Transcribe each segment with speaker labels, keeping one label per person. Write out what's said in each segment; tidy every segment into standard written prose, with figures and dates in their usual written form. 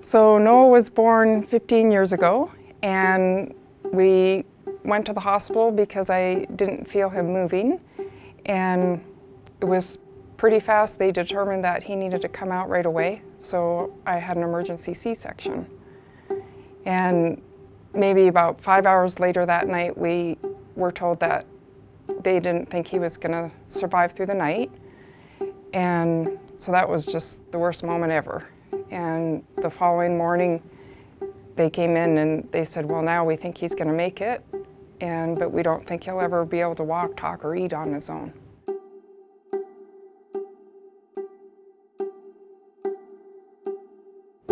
Speaker 1: So Noah was born 15 years ago, and we went to the hospital because I didn't feel him moving, and it was pretty fast. They determined that he needed to come out right away, so I had an emergency C-section. And maybe about 5 hours later that night, we were told that they didn't think he was going to survive through the night, and so that was just the worst moment ever. And the following morning, they came in and they said, well, now we think he's going to make it, but we don't think he'll ever be able to walk, talk, or eat on his own.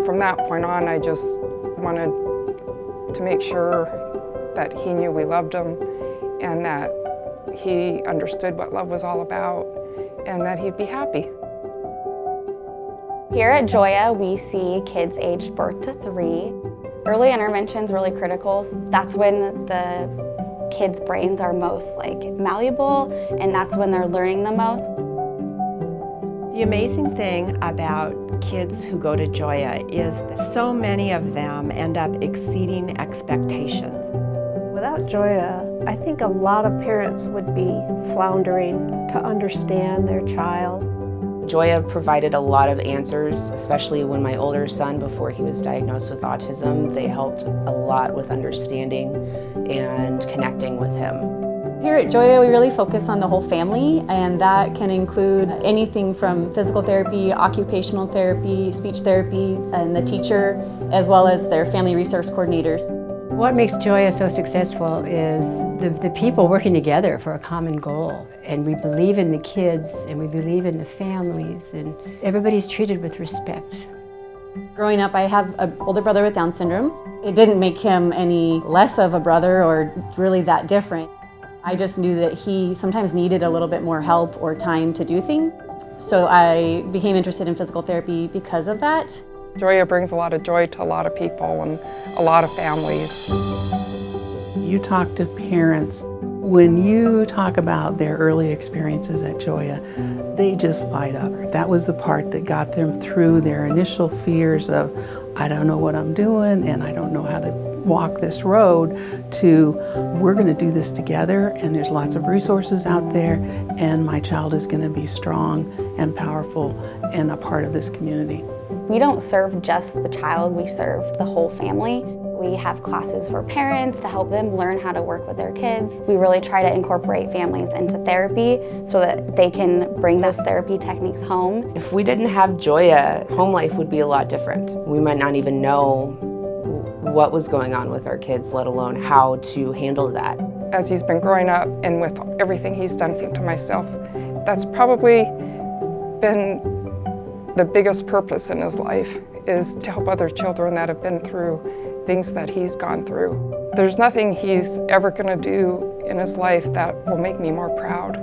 Speaker 1: From that point on, I just wanted to make sure that he knew we loved him and that he understood what love was all about and that he'd be happy.
Speaker 2: Here at Joya, we see kids aged birth to 3. Early intervention is really critical. That's when the kids' brains are most malleable, and that's when they're learning the most.
Speaker 3: The amazing thing about kids who go to Joya is that so many of them end up exceeding expectations.
Speaker 4: Without Joya, I think a lot of parents would be floundering to understand their child.
Speaker 5: Joya provided a lot of answers, especially when my older son, before he was diagnosed with autism, they helped a lot with understanding and connecting with him.
Speaker 6: Here at Joya, we really focus on the whole family, and that can include anything from physical therapy, occupational therapy, speech therapy, and the teacher, as well as their family resource coordinators.
Speaker 7: What makes Joya so successful is the people working together for a common goal. And we believe in the kids, and we believe in the families, and everybody's treated with respect.
Speaker 6: Growing up, I have an older brother with Down syndrome. It didn't make him any less of a brother or really that different. I just knew that he sometimes needed a little bit more help or time to do things. So I became interested in physical therapy because of that.
Speaker 1: Joya brings a lot of joy to a lot of people and a lot of families.
Speaker 8: You talk to parents, when you talk about their early experiences at Joya, they just light up. That was the part that got them through their initial fears of, I don't know what I'm doing and I don't know how to walk this road, to we're going to do this together and there's lots of resources out there and my child is going to be strong and powerful and a part of this community.
Speaker 2: We don't serve just the child, we serve the whole family. We have classes for parents to help them learn how to work with their kids. We really try to incorporate families into therapy so that they can bring those therapy techniques home.
Speaker 5: If we didn't have Joya, home life would be a lot different. We might not even know what was going on with our kids, let alone how to handle that.
Speaker 1: As he's been growing up and with everything he's done, I think to myself, that's probably been the biggest purpose in his life, is to help other children that have been through things that he's gone through. There's nothing he's ever going to do in his life that will make me more proud.